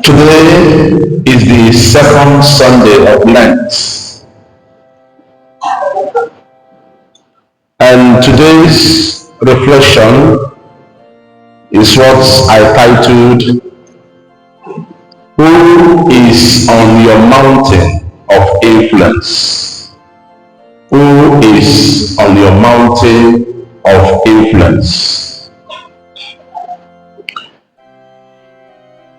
Today is the second Sunday of Lent, and today's reflection is what I titled, Who is on your mountain of influence? Who is on your mountain of influence?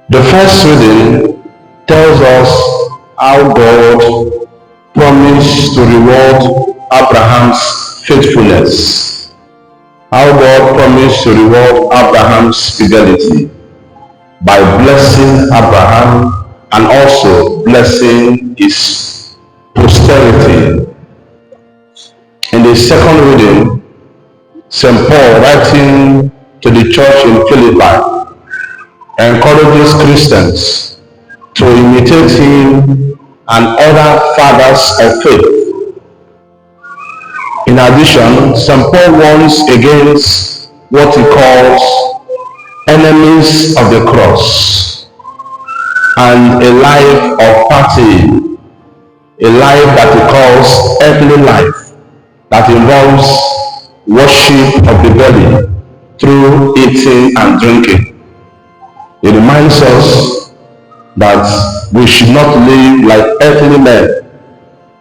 The first reading tells us how God promised to reward Abraham's faithfulness, how God promised to reward Abraham's fidelity by blessing Abraham and also blessing his posterity. In the second reading, St. Paul, writing to the church in Philippi, encourages Christians to imitate him and other fathers of faith. In addition, St. Paul warns against what he calls enemies of the cross and a life of party, a life that he calls earthly life, that involves worship of the belly through eating and drinking. It reminds us that we should not live like earthly men,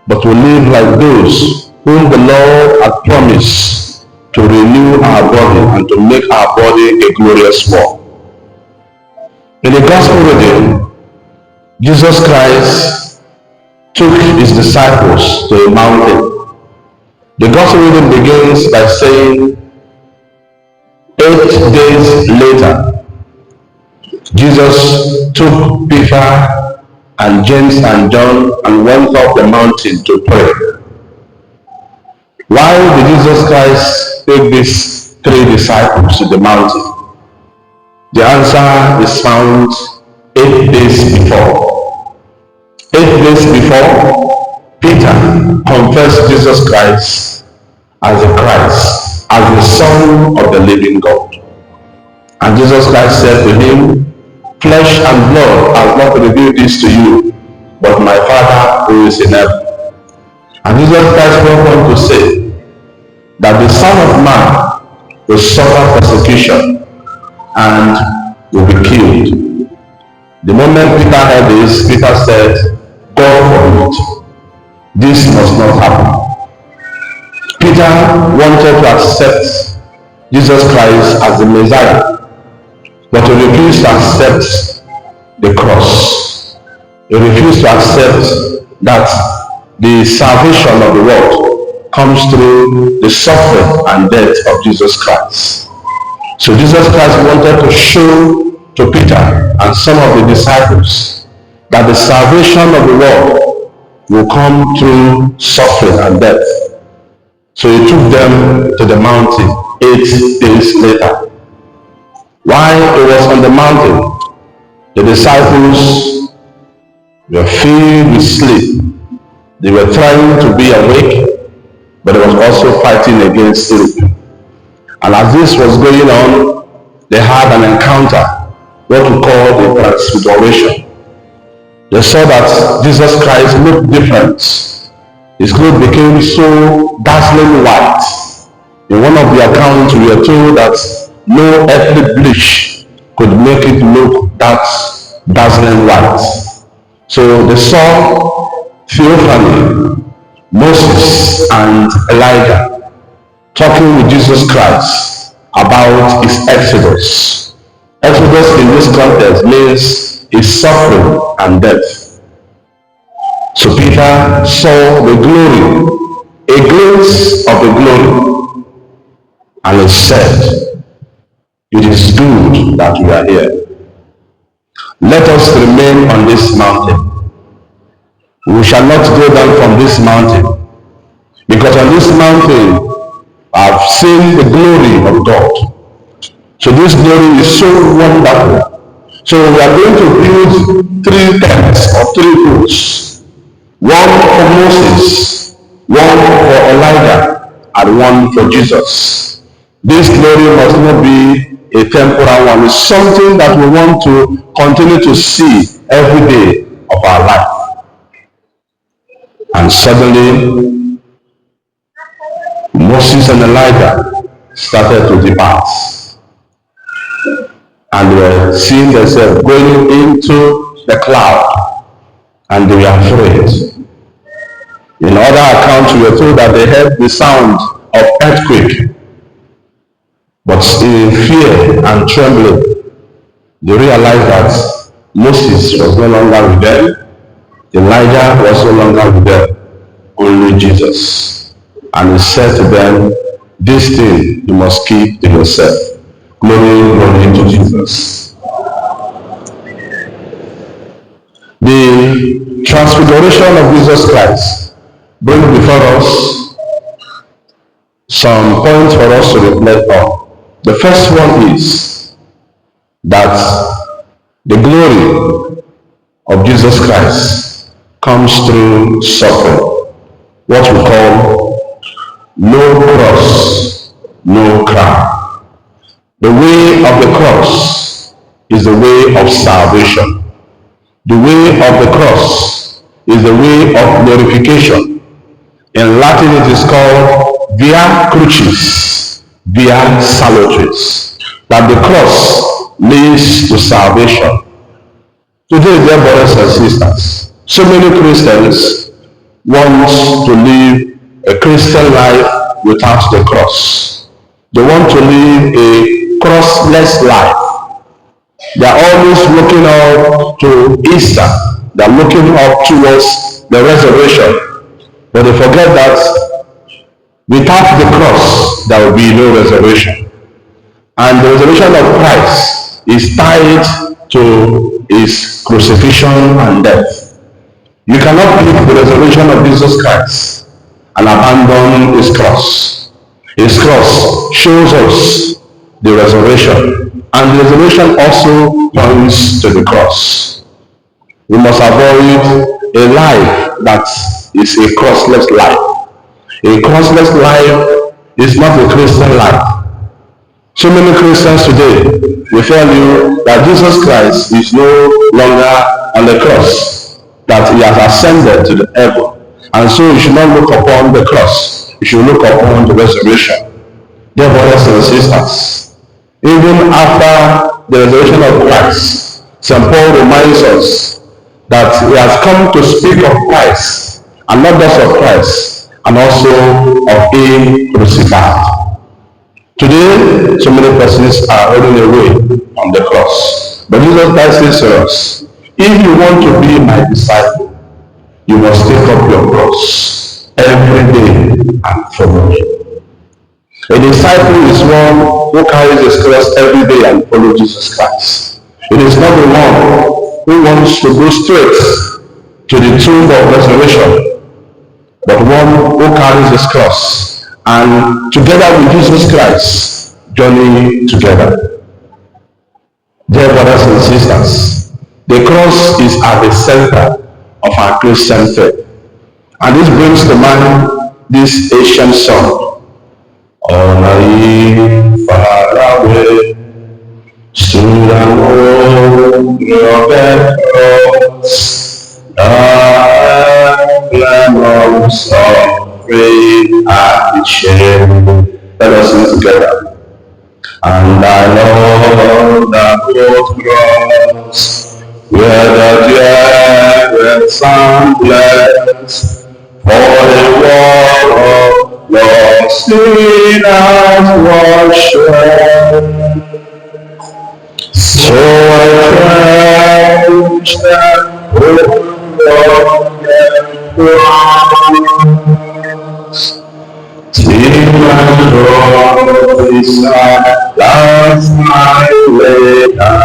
but to live like those whom the Lord had promised to renew our body and to make our body a glorious one. In the Gospel reading, Jesus Christ took his disciples to a mountain. The Gospel reading begins by saying, 8 days later, Jesus took Peter and James and John and went up the mountain to pray. Why did Jesus Christ take these 3 disciples to the mountain? The answer is found 8 days before. 8 days before, Peter confessed Jesus Christ as the Christ, as the Son of the living God. And Jesus Christ said to him, Flesh and blood has not revealed this to you, but my Father who is in heaven. And Jesus Christ went on to say that the Son of Man will suffer persecution and will be killed. The moment Peter heard this, Peter said, God forbid, this must not happen. Peter wanted to accept Jesus Christ as the Messiah, but he refused to accept the cross. He refused to accept that the salvation of the world comes through the suffering and death of Jesus Christ. So Jesus Christ wanted to show to Peter and some of the disciples that the salvation of the world will come through suffering and death. So he took them to the mountain 8 days later. While he was on the mountain, the disciples were filled with sleep. They were trying to be awake, but they were also fighting against sleep. And as this was going on, they had an encounter, what we call the transfiguration. They saw that Jesus Christ looked different. His clothes became so dazzling white. In one of the accounts, we are told that no earthly bleach could make it look that dazzling white. So they saw theophany, Moses and Elijah talking with Jesus Christ about his exodus. Exodus in this context means his suffering and death. So Peter saw the glory, a glimpse of the glory, and he said, it is good that we are here. Let us remain on this mountain. We shall not go down from this mountain, because on this mountain I have seen the glory of God. So this glory is so wonderful. So we are going to build 3 tents or 3 booths. One for Moses, one for Elijah, and one for Jesus. This glory must not be a temporal one. It's something that we want to continue to see every day of our life. And suddenly, Moses and Elijah started to depart. And they were seeing themselves going into the cloud, and they were afraid. In other accounts, we were told that they heard the sound of earthquake, but in fear and trembling, they realized that Moses was no longer with them, Elijah was no longer with them, only Jesus. And he said to them, this thing you must keep to yourself. Glory, glory to Jesus. The transfiguration of Jesus Christ brings before us some points for us to reflect on. The first one is that the glory of Jesus Christ comes through suffering, what we call no cross, no crown. The way of the cross is the way of salvation. The way of the cross is the way of glorification. In Latin it is called via crucis, via salutaris. That the cross leads to salvation. Today, dear brothers and sisters, so many Christians want to live a Christian life without the cross. They want to live a crossless life. They are always looking up to Easter. They are looking up towards the resurrection. But they forget that without the cross, there will be no resurrection. And the resurrection of Christ is tied to his crucifixion and death. You cannot believe the resurrection of Jesus Christ and abandon his cross. His cross shows us the resurrection, and the resurrection also points to the cross. We must avoid a life that is a crossless life. A crossless life is not a Christian life. So many Christians today will tell you that Jesus Christ is no longer on the cross, that he has ascended to the heaven, and so you should not look upon the cross, you should look upon the resurrection. Dear brothers and sisters, even after the resurrection of Christ, St. Paul reminds us that he has come to speak of Christ, and not just of Christ, and also of him crucified. Today, so many persons are running away from the cross. But Jesus Christ says to us, if you want to be my disciple, you must take up your cross every day and follow me. A disciple is one who carries his cross every day and follows Jesus Christ. It is not the one who wants to go straight to the tomb of resurrection, but one who carries his cross and together with Jesus Christ, journey together. Dear brothers and sisters, the cross is at the center of our Christian faith. And this brings to mind this ancient song. On a far away, stood an old rugged cross, the emblems of faith and shame. Let us sing together. And I know that old cross, where the dear sun bless, for the war of lost sinners was shed. So I cherish that old cross, till my Lord is at last my later.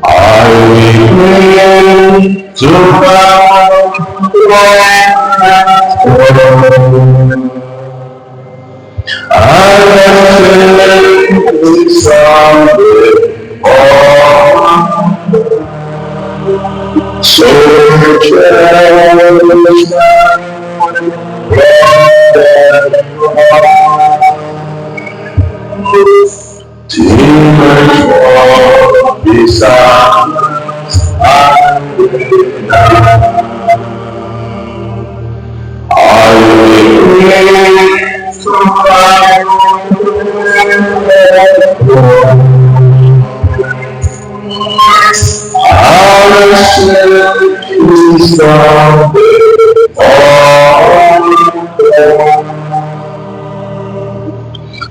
I will pray to bow I will say someday, so cherish that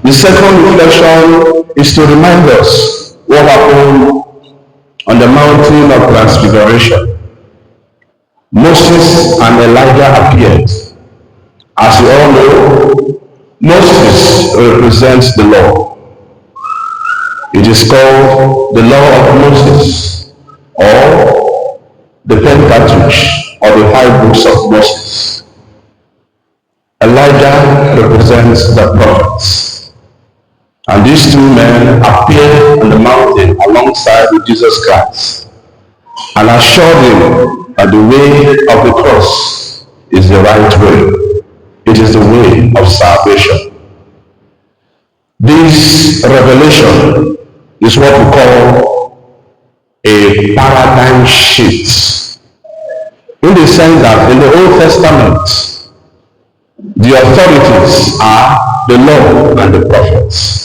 The second reflection is to remind us what happened on the mountain of transfiguration. Moses and Elijah appeared. As you all know, Moses represents the law. It is called the law of Moses, or the Pentateuch, or the five books of Moses. Elijah represents the prophets. And these two men appeared on the mountain alongside with Jesus Christ and assured him that the way of the cross is the right way. It is the way of salvation. This revelation is what we call a paradigm shift. In the sense that in the Old Testament, the authorities are the law and the prophets.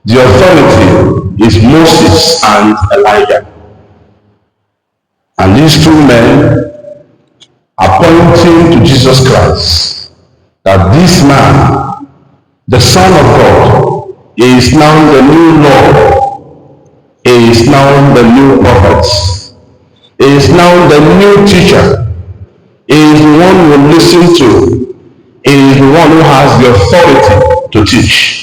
The authority is Moses and Elijah. And these two men are pointing to Jesus Christ, that this man, the Son of God, is now the new law, is now the new prophet, is now the new teacher, is the one we listen to, is the one who has the authority to teach.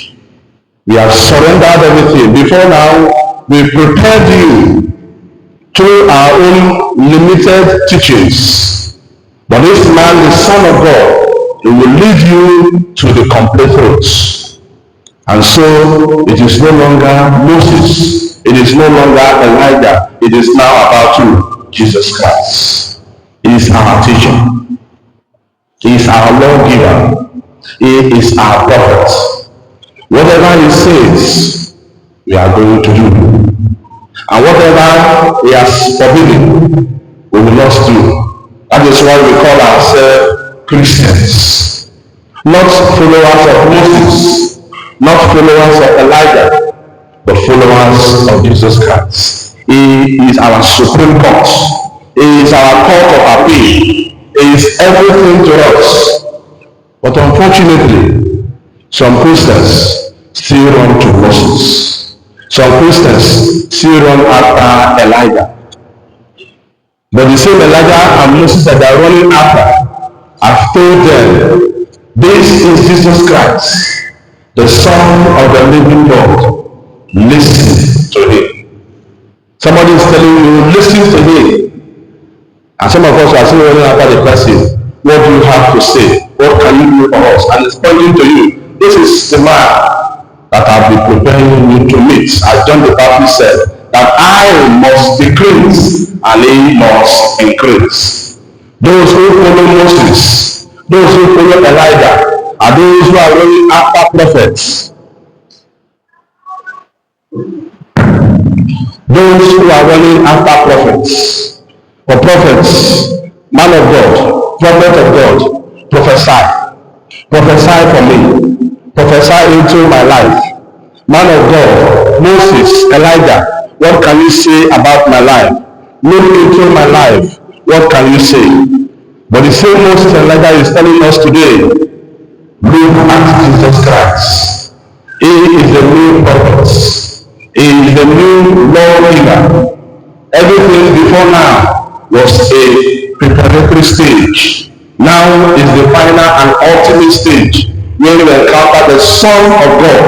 We have surrendered everything. Before now, we prepared you through our own limited teachings. But this man, the Son of God, he will lead you to the complete truth. And so it is no longer Moses, it is no longer Elijah, it is now about you, Jesus Christ. He is our teacher, he is our lawgiver, he is our prophet. Whatever he says, we are going to do. And whatever he has forbidden, we will not do. That is why we call ourselves Christians. Not followers of Moses, not followers of Elijah, but followers of Jesus Christ. He is our supreme court. He is our court of appeal. He is everything to us. But unfortunately, some Christians still run to Moses. Some Christians still run after Elijah. But the same Elijah and Moses that they are running after, I've told them, this is Jesus Christ, the Son of the living God. Listen to him. Somebody is telling you, listen to him. And some of us are still running after the person. What do you have to say? What can you do for us? And it's pointing to you. This is the man that I've been preparing you to meet. As John the Baptist said, that I must decrease and he must increase. Those who follow Moses, those who follow Elijah, are those who are running after prophets. Those who are running after prophets. For prophets, man of God, prophet of God, prophesy. Prophesy for me. Prophesy into my life. Man of God, Moses, Elijah, what can you say about my life? Look into my life. What can you say? But the same Moses and Elijah is telling us today, look at Jesus Christ. He is the new prophet. He is the new lawgiver. Everything before now was a preparatory stage. Now is the final and ultimate stage where we encounter the Son of God,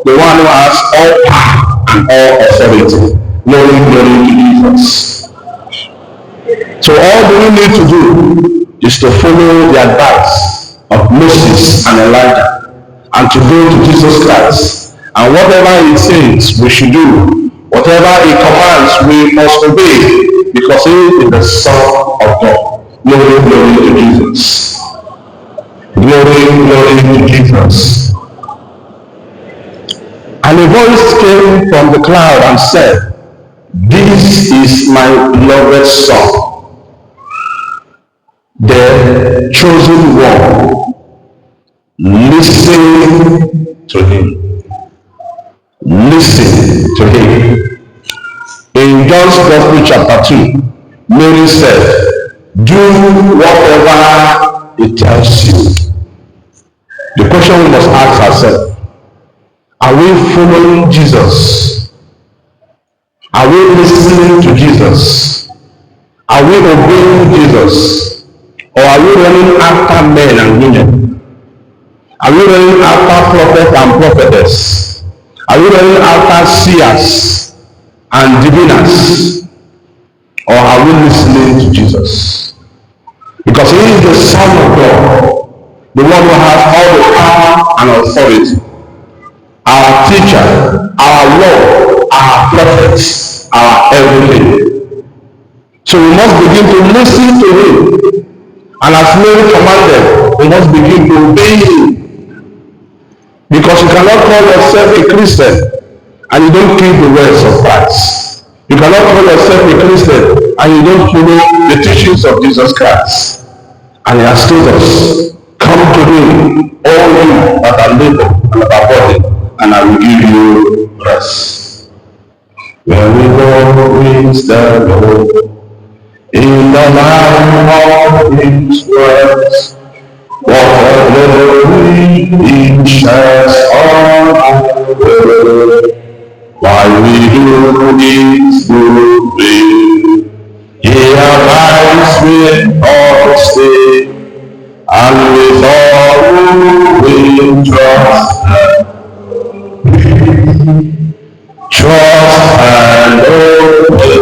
the one who has all power and all authority. Glory, glory to Jesus. So all we need to do is to follow the advice of Moses and Elijah and to go to Jesus Christ. And whatever he says we should do, whatever he commands we must obey, because he is the Son of God. Glory, glory to Jesus. Glory, glory to Jesus. And a voice came from the cloud and said, This is my beloved Son, the chosen one. Listen to him. Listen to him. In John's Gospel chapter 2, Mary said, do whatever it tells you. The question we must ask ourselves, are we following Jesus? Are we listening to Jesus? Are we obeying Jesus? Or are we running after men and women? Are we running after prophets and prophetess? Are we running after seers and diviners? Or are we listening to Jesus? Because he is the Son of God, the one who has all the power and authority. Our teacher, our Lord, our prophets, our everything. So we must begin to listen to him. And as Mary commanded, we must begin to obey him. Because you cannot call yourself a Christian and you don't keep the words of Christ. You cannot call yourself a Christian and you don't follow the teachings of Jesus Christ. And he has told us, come to me, all you that are labor and are burdened, and I will give you rest. When we go with the Lord in the light of his words, what a glory he shines on our way. While we do his good will, he abides with us day, and with all who will trust and obey,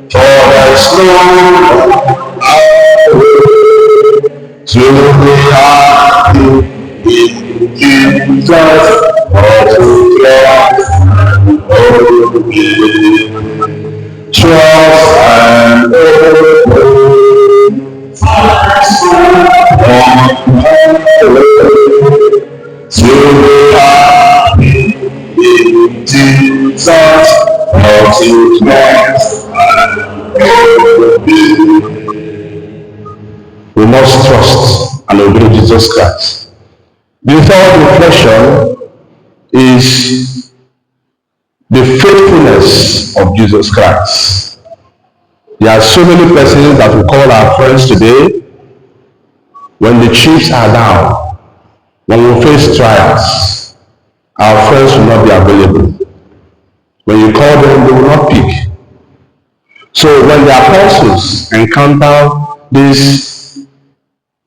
for there's no other way to be happy in Jesus, or to trust and obey. Trust and obey, for there's no other way to be happy in Jesus, or to trust and obey. We must trust and obey Jesus Christ. The third reflection is the faithfulness of Jesus Christ. There are so many persons that we call our friends today. When the chips are down, when we face trials, our friends will not be available. When you call them, they will not pick. So when the apostles encounter this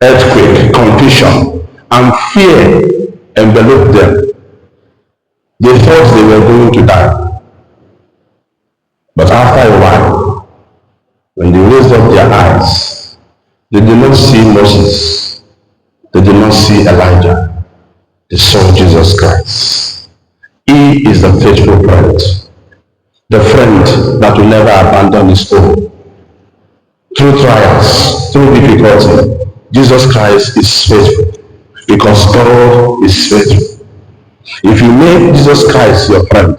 earthquake, confusion, and fear enveloped them, they thought they were going to die. But after a while, when they raised up their eyes, they did not see Moses. They did not see Elijah. They saw Jesus Christ. He is the faithful friend. The friend that will never abandon his own. Through trials, through difficulty, Jesus Christ is faithful. Because God is faithful. If you make Jesus Christ your friend,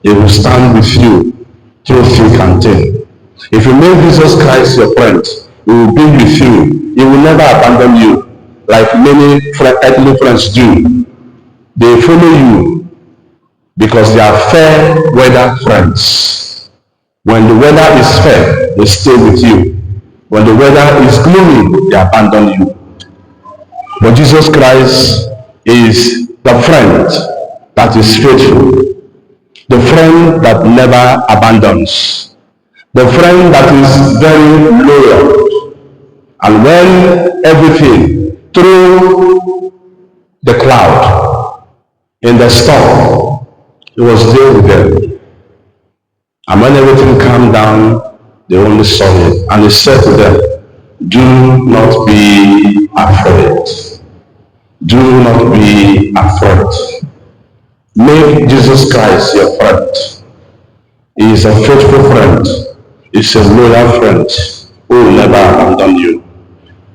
he will stand with you through thick and thin. If you make Jesus Christ your friend, he will be with you. He will never abandon you like many earthly friends do. They follow you because they are fair weather friends. When the weather is fair, they stay with you. When the weather is gloomy, they abandon you. But Jesus Christ is the friend that is faithful, the friend that never abandons, the friend that is very loyal. And when everything, through the cloud, in the storm, he was there with them. And when everything calmed down, they only saw it. And he said to them, do not be afraid. Do not be afraid. Make Jesus Christ your friend. He is a faithful friend. He is a loyal friend who will never abandon you.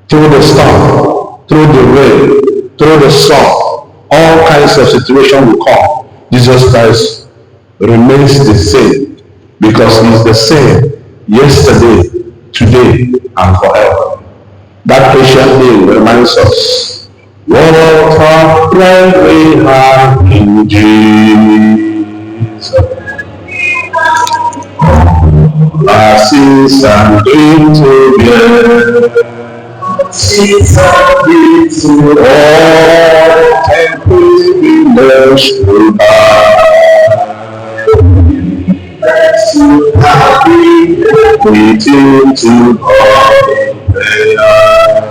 Through the storm, through the rain, through the sun, all kinds of situations will come. Jesus Christ remains the same because He is the same yesterday, today, and forever. That patient name reminds us, what a friend we have in Jesus. Our sins and grief to bear, sins and grief to all, and privilege to bear. Waiting to God in prayer.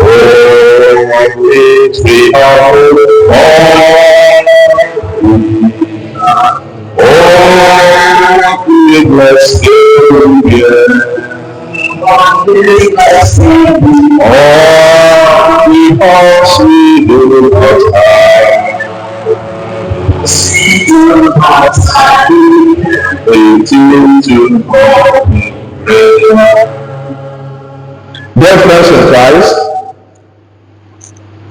Oh, what makes me humble, oh, goodness, Savior, oh, because we do not waiting to God in prayer. Dear friends in Christ,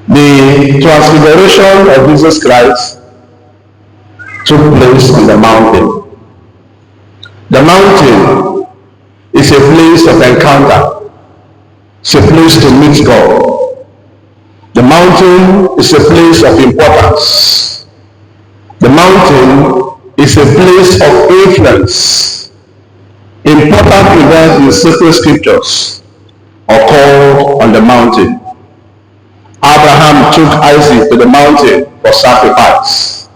the transfiguration of Jesus Christ took place on the mountain. The mountain is a place of encounter. It's a place to meet God. The mountain is a place of importance. The mountain is a place of influence. Important events in sacred scriptures occurred on the mountain. Abraham took Isaac to the mountain for sacrifice.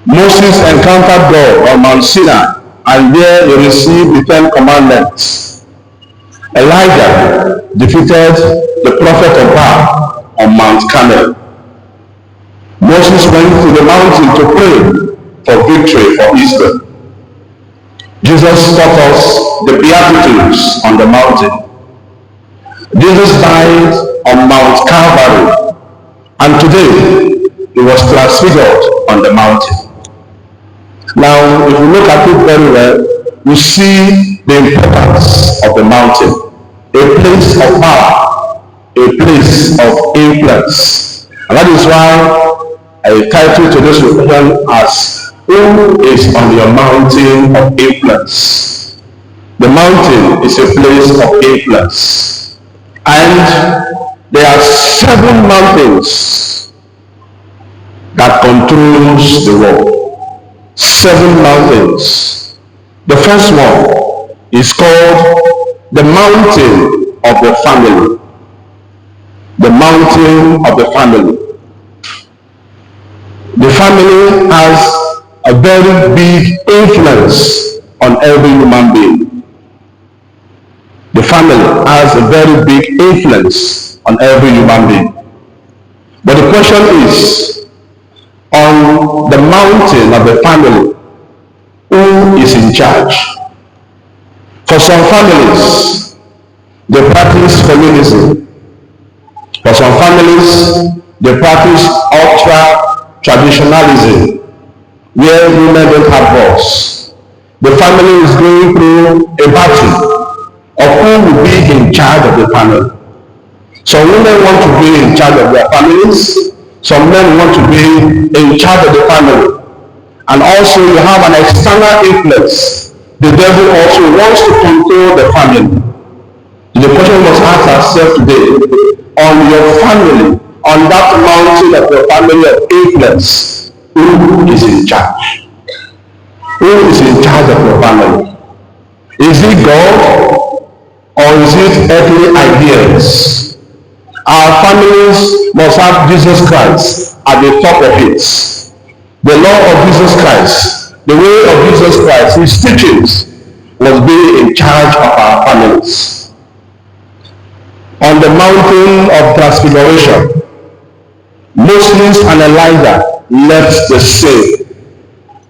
Moses encountered God on Mount Sinai, and there he received the 10 Commandments. Elijah defeated the prophet of Baal on Mount Carmel. Moses went to the mountain to pray for victory for Israel. Jesus taught us the Beatitudes on the mountain. Jesus died on Mount Calvary, and today he was transfigured on the mountain. Now, if you look at it very well, you see the importance of the mountain. A place of power, a place of influence. And that is why I titled today's reflection as, who is on your mountain of influence? The mountain is a place of influence. And there are 7 mountains that controls the world. 7 mountains. The first one is called the mountain of the family. The mountain of the family. The family has a very big influence on every human being. The family has a very big influence on every human being. But the question is, on the mountain of the family, who is in charge? For some families, they practice feminism. For some families, they practice ultra-traditionalism, where women don't have voice. The family is going through a battle of who will be in charge of the family. Some women want to be in charge of their families. Some men want to be in charge of the family. And also you have an external influence. The devil also wants to control the family. The question we must ask ourselves today, on your family, on that mountain of your family of influence, who is in charge? Who is in charge of your family? Is it God, or is it earthly ideas? Our families must have Jesus Christ at the top of it. The law of Jesus Christ, the way of Jesus Christ, his teachings must be in charge of our families. On the mountain of transfiguration, Moses and Elijah left the sea,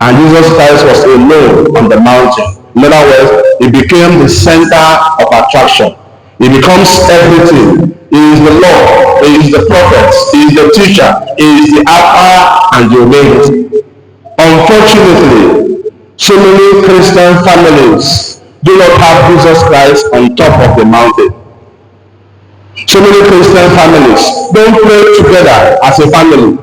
and Jesus Christ was alone on the mountain. In other words, he became the center of attraction. He becomes everything. He is the Lord, he is the prophet, he is the teacher, he is the Alpha and the Omega. Unfortunately, so many Christian families do not have Jesus Christ on top of the mountain. So many Christian families don't pray together as a family.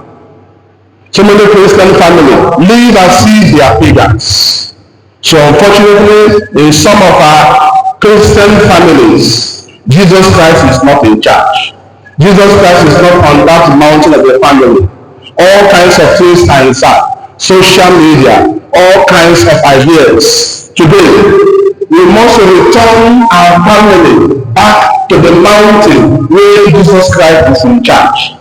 So many Christian families live as if they are pagans. So unfortunately, in some of our Christian families, Jesus Christ is not in charge. Jesus Christ is not on that mountain of the family. All kinds of things are inside. Social media, all kinds of ideas. Today, we must return our family back to the mountain where Jesus Christ is in charge.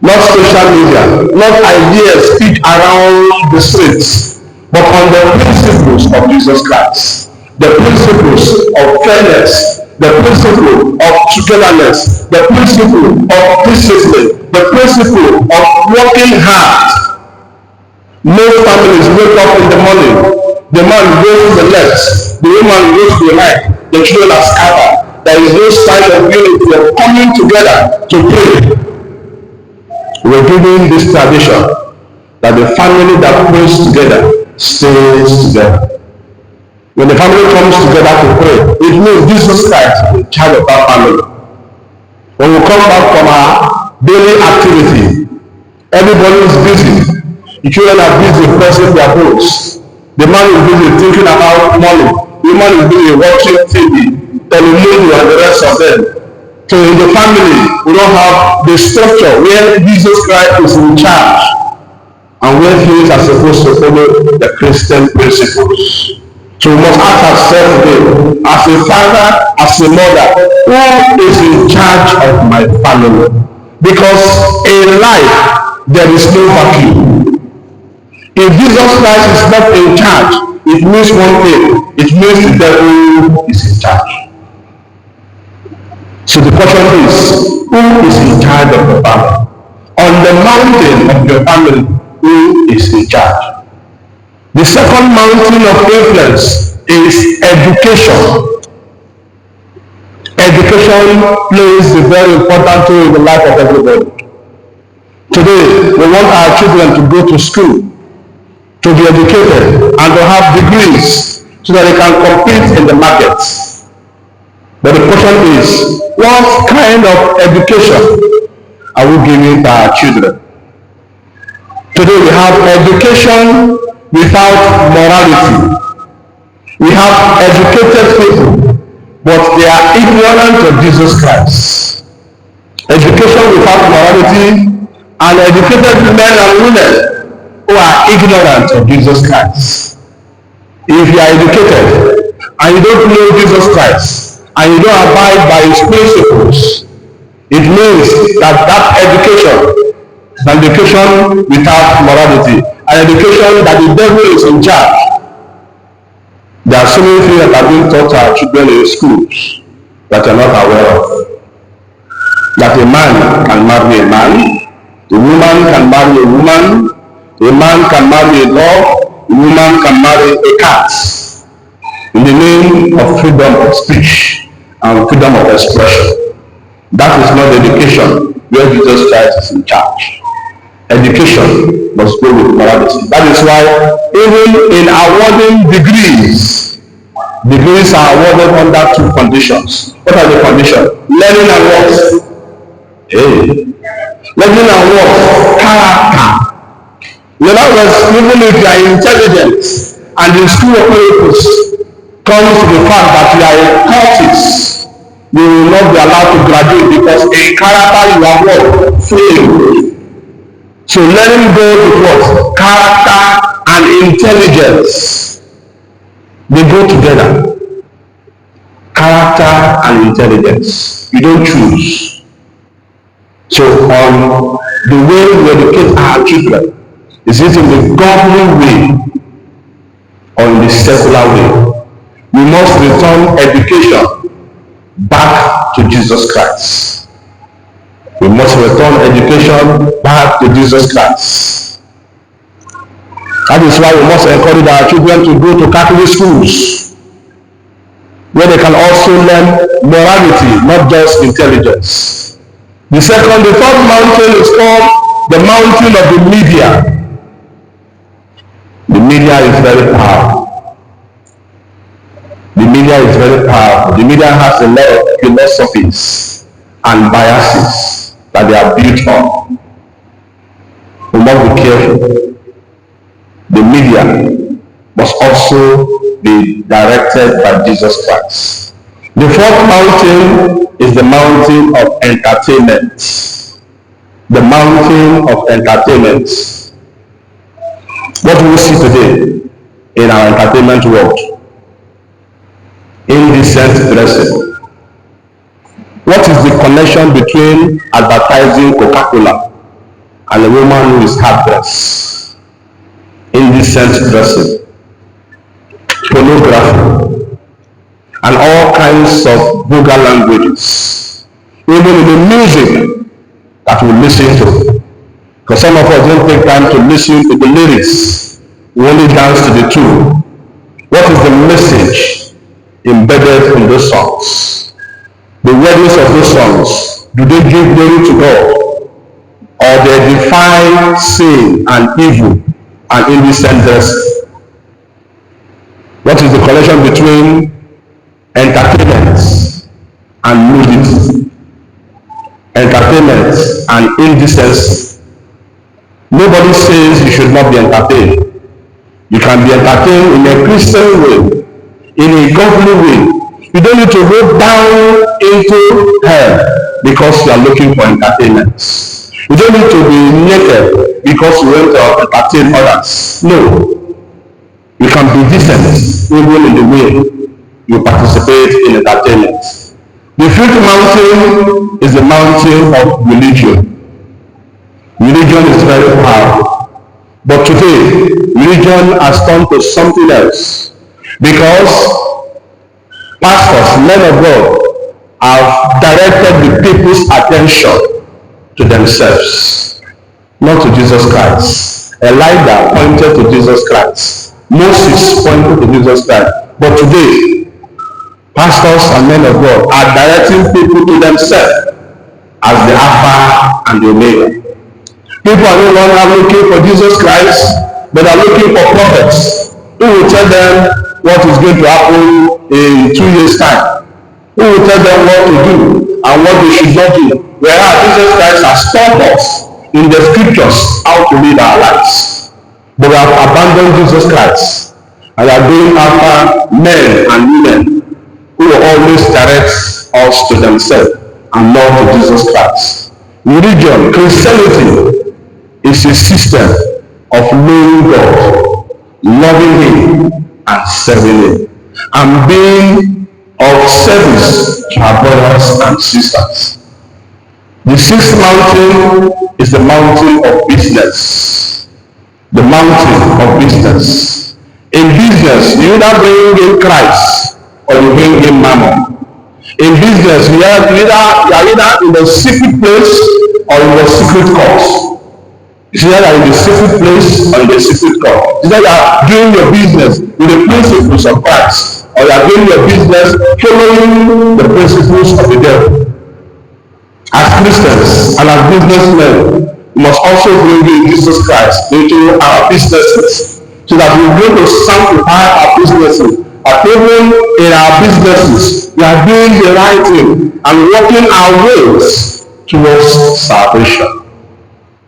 Not social media, not ideas speak around the streets, but on the principles of Jesus Christ, the principles of fairness, the principle of togetherness, the principle of discipline, the principle of working hard. Most families wake up in the morning, the man goes to the left, the woman goes to the right, the children are scattered. There is no sign of unity of coming together to pray. We're giving this tradition that the family that prays together stays together. When the family comes together to pray, it means Jesus Christ is in charge of our family. When we come back from our daily activity, everybody is busy. The children are busy pressing their books. The man is busy thinking about money. The woman is busy watching TV, television, and the rest of them. So in the family, we don't have the structure where Jesus Christ is in charge and where things are supposed to follow the Christian principles. So we must ask ourselves today, as a father, as a mother, who is in charge of my family? Because in life, there is no vacuum. If Jesus Christ is not in charge, it means one thing. It means the devil is in charge. So the question is, who is in charge of the family? On the mountain of your family, who is in charge? The second mountain of influence is education. Education plays a very important role in the life of everybody. Today, we want our children to go to school, to be educated, and to have degrees so that they can compete in the markets. But the question is, what kind of education are we giving to our children? Today we have education without morality. We have educated people, but they are ignorant of Jesus Christ. Education without morality and educated men and women who are ignorant of Jesus Christ. If you are educated and you don't know Jesus Christ, and you don't abide by his principles, it means that education is an education without morality, an education that the devil is in charge. There are so many things that are being taught to our children in schools that are not aware of. That a man can marry a man, a woman can marry a woman, a man can marry a dog, a woman can marry a cat, in the name of freedom of speech and freedom of expression. That is not education where Jesus Christ is in charge. Education must go with morality. That is why even in awarding degrees are awarded under two conditions. What are the conditions? Learning and what? Hey. Learning and what? Character. In other words, even if you are intelligent and the school of miracles comes to the fact that you are a tortoise, you will not be allowed to graduate because in character you are what? Failed. So learning goes with what? Character and intelligence. They go together. Character and intelligence. You don't choose. So on the way we educate our children, is it in the godly way or in the secular way? We must return education back to Jesus Christ. We must return education back to Jesus Christ. That is why we must encourage our children to go to Catholic schools, where they can also learn morality, not just intelligence. The third mountain is called the mountain of the media. The media is very powerful. The media is very powerful. The media has a lot of philosophies and biases that they are built on. We must be careful. The media must also be directed by Jesus Christ. The fourth mountain is the mountain of entertainment. The mountain of entertainment. What do we see today in our entertainment world? Indecent dressing. What is the connection between advertising Coca-Cola and a woman who is half dressed? Indecent dressing, pornography, and all kinds of vulgar languages, even in the music that we listen to. Because some of us don't take time to listen to the lyrics, we only dance to the tune. What is the message embedded in those songs? The words of those songs, do they give glory to God, or they define sin and evil and indecent dressing? What is the connection between entertainment and nudity? Entertainment and indecency. Nobody says you should not be entertained. You can be entertained in a Christian way, in a godly way. You don't need to go down into hell because you are looking for entertainment. You don't need to be naked because you want to entertain others. No. You can be decent even in the way you participate in entertainment. The fifth mountain is the mountain of religion. Religion is very powerful. But today, religion has turned to something else. Because pastors, men of God, have directed the people's attention to themselves, not to Jesus Christ. Elijah pointed to Jesus Christ. Moses pointed to Jesus Christ. But today, pastors and men of God are directing people to themselves as the Alpha and the Omega. People are no longer looking for Jesus Christ, but are looking for prophets who will tell them what is going to happen in 2 years' time, who will tell them what to do and what they should not do. Whereas Jesus Christ has taught us in the scriptures how to live our lives. But we have abandoned Jesus Christ and are going after men and women who will always direct us to themselves and not to Jesus Christ. Religion, Christianity, is a system of knowing God, loving Him, and serving Him, and being of service to our brothers and sisters. The sixth mountain is the mountain of business. The mountain of business. In business, you either bring in Christ or you bring in Mammon. In business, you are either in the secret place or in the secret court. It's either in the secret place or in the secret court. It's either you are doing your business with the principles of Christ, or you are doing your business following the principles of the devil. As Christians and as businessmen, we must also bring in Jesus Christ into our businesses, so that we are going to sanctify our businesses. And even in our businesses, we are doing the right thing and working our ways towards salvation.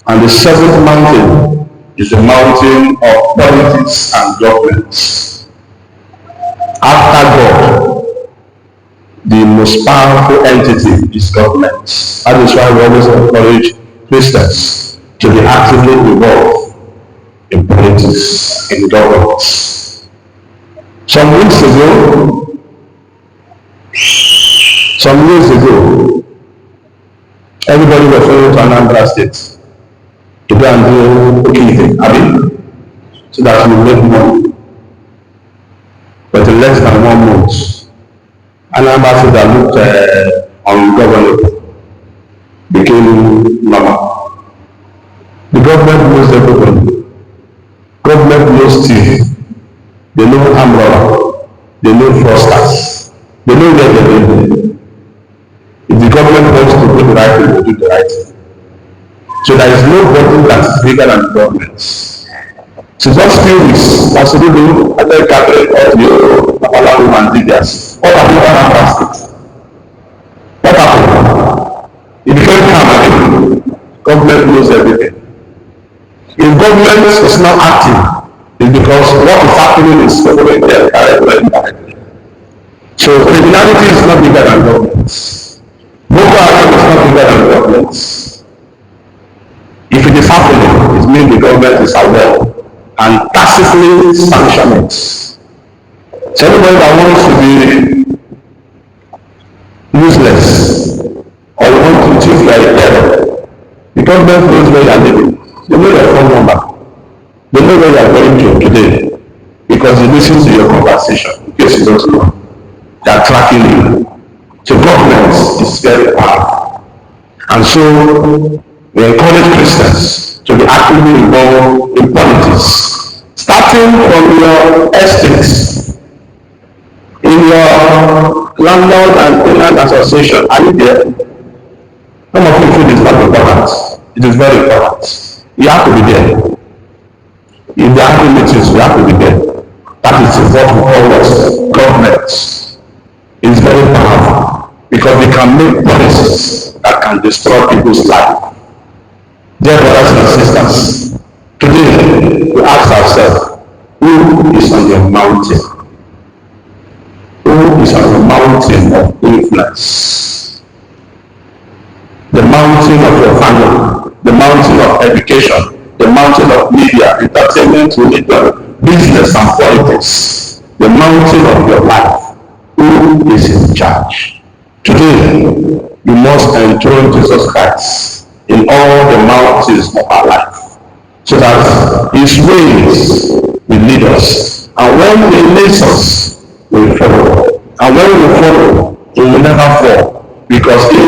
And the seventh mountain is the mountain of politics and governments. After God, the most powerful entity is government. That is why we always encourage Christians to be actively involved in politics, in government. Some years ago, everybody was going to Anambra State to go and do anything, so that we make money. But in less than 1 month, Anambra State that looked ungovernable became normal. The government knows everybody. Government knows thief. They know arm robber. They know fraudsters. They know where they live. If the government wants to do the right thing, they do the right thing. So there is nobody that is bigger than the government. So just few weeks, as we do, I tell Catholic audio about women leaders. What happened to Anambra State? What happened? It became calm. Government knows everything. If government is not active, It's because what is happening is following their directly or indirectly. So criminality is not bigger than governments. Boko Haram is not bigger than governments. If it is happening, it means the government is aware and tacitly sanctioning it. So anybody that wants to be useless or want to think like a terror, the government knows where you are living. They know your phone number. They know where you are going to today because they listen to your conversation. In case you don't know, they are tracking you. So government is very powerful. And so we encourage Christians to be actively involved in politics, starting from your estates, in your landlord and tenant association. Are you there? Some of you feel it's not important. It is very important. You have to be there. If there are meetings, you have to be there. That is what we call what government. It's very powerful because they can make policies that can destroy people's life. Dear brothers and sisters, today we ask ourselves, who is on your mountain? Who is on the mountain of influence? The mountain of your family, the mountain of education, the mountain of media, entertainment, religion, business and politics, the mountain of your life. Who is in charge? Today, you must enthrone Jesus Christ in all the mountains of our life, so that his ways will lead us. And when he leads us, we follow. And when we follow, we will never fall. Because if